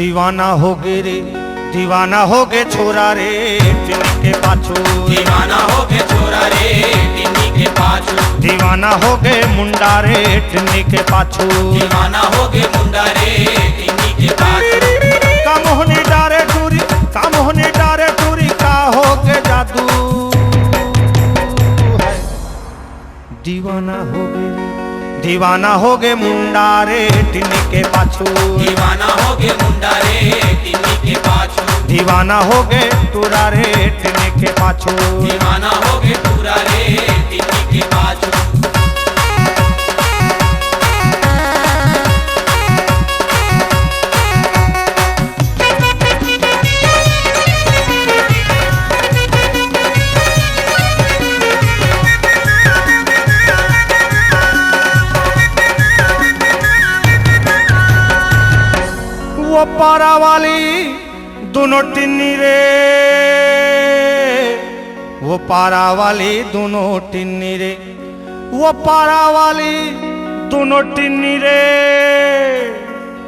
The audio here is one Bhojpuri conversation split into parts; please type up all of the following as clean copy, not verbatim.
दीवाना हो गे रे दीवाना हो गे छोरा रे टिन्नी के पाछू दीवाना हो गे छोरा रे टिन्नी के पाछू दीवाना हो गे मुंडा रे टिन्नी के पाछू दीवाना हो गे मुंडा रे टिन्नी के पाछू का मोहनी डारे टूरी का मोहनी डारे टूरी का हो गे जादू है दीवाना हो गे रे दीवाना हो गे मुंडा रे टिन्नी के पाछू दीवाना हो गे मुंडा रे टिन्नी के पाछू दीवाना हो गे टूरा रे टिन्नी के पाछू दीवाना हो गे टूरा रे टिन्नी के पाछू वो पारा वाली दोनों टिन्नी रे वो पारा वाली दोनों टिन्नी रे वो पारा वाली दोनों टिन्नी रे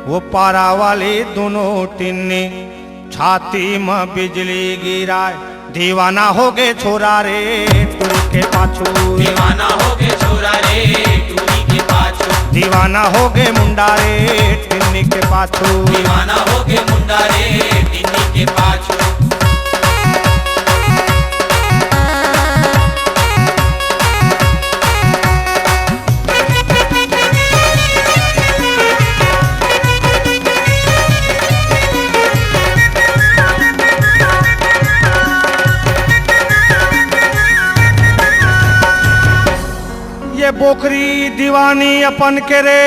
वो पारा वाली दोनों टिन्नी छाती में बिजली गिराए दीवाना हो गे छोरा रे टूरी के पाछू दीवाना हो गे छोरा रे टूरी के पाछू दीवाना हो गे मुंडा रे टिन्नी के पाछू दीवाना हो गे मुंडा रे टिन्नी के पाछू ये बोकरी दीवानी अपन के रे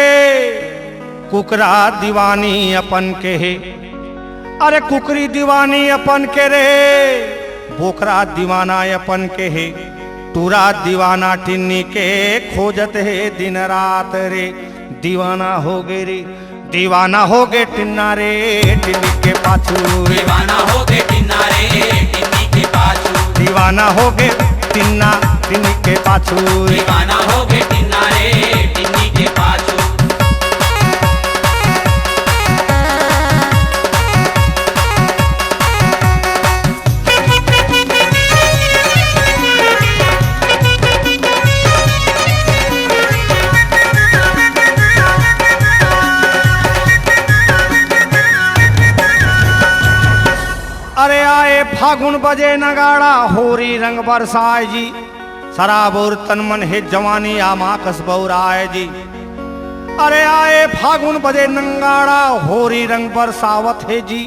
कुकरा दीवानी अपन के है अरे कुकरी दीवानी अपन के रे बोकरा दीवाना अपन के है टूरा दीवाना टिन्नी के खोजत है दिन रात रे दीवाना हो गे रे दीवाना हो गे टिन्ना रे टिन्नी के पाछू दीवाना हो गे टिन्ना रे टिन्नी के पाछू दीवाना हो गे टिन्ना टिन्नी के पाछू दीवाना हो गे टिन्ना रे टिन्नी के पाछू अरे आए फागुन बजे नगाड़ा होरी रंग बरसाए जी शराब और तन मन है जवानी आमा कसबौराए जी अरे आए फागुन बजे नंगाड़ा होरी रंग बरसावत है जी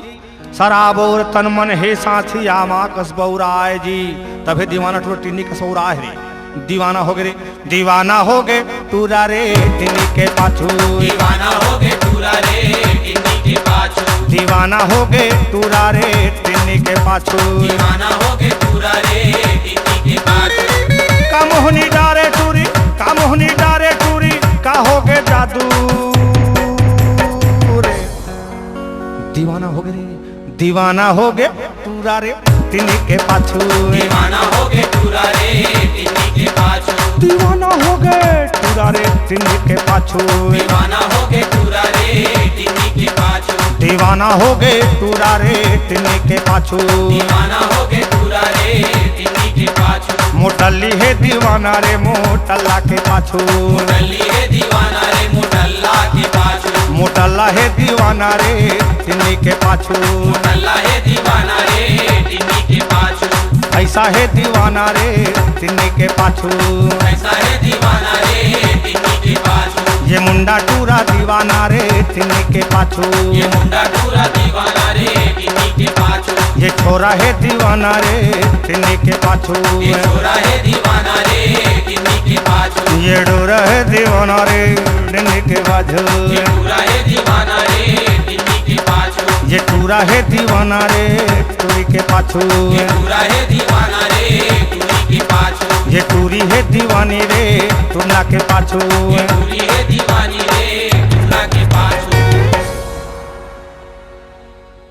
शराब और तन मन है साथी आमा कसबौराए जी तभी दीवाना टूरा टिन्नी कसौरा है रे दीवाना हो गे रे दीवाना हो गे टूरा रे टिन्नी के पाछू दीवाना हो गे टूरा रे टिन्नी के पाछू दीवाना हो गे टूरा रे टिन्नी के पाछू दीवाना हो गे टूरा रे टिन्नी के पाछू का मोहनी डारे टूरी का मोहनी डारे टूरी का हो गे जादू रे दीवाना हो गे रे दीवाना हो गे टूरा रे टिन्नी के पाछू दीवाना हो गे टूरा रे टिन्नी के पाछू दीवाना हो गे टूरा रे टिन्नी के पाछू दीवाना हो गे टूरा रे टिन्नी के पाछू दीवाना हो गे टूरा रे टिन्नी के पाछू दीवाना हो गे टूरा रे टिन्नी के पाछू मोटल्ली है दीवाना रे मोटल्ला के पाछू मोटल्ली है दीवाना रे मोटल्ला के पाछू मोटल्ला है दीवाना रे टिन्नी के पाछू मोटल्ला है दीवाना रे टिन्नी के पाछू ऐसा है दीवाना रे टिन्नी के पाछू ऐसा है दीवाना रे टिन्नी के पाछू ये मुंडा टूरा दीवाना रे टिन्नी के पाछू ये मुंडा टूरा दीवाना रे टिन्नी के पाछू ये छोरा है दीवाना रे टिन्नी के पाछू ये छोरा है दीवाना रे टिन्नी के पाछू ये डोरा है दीवाना रे टिन्नी के पाछू ये टूरा है दीवाना रे टिन्नी के पाछू ये टूरा है दीवाना रे टूरी के पाछू ये टूरा है दीवाना रे टूरी के पाछू ये टूरी है दीवानी रे टूरना के पाछू ये टूरी है दीवानी रे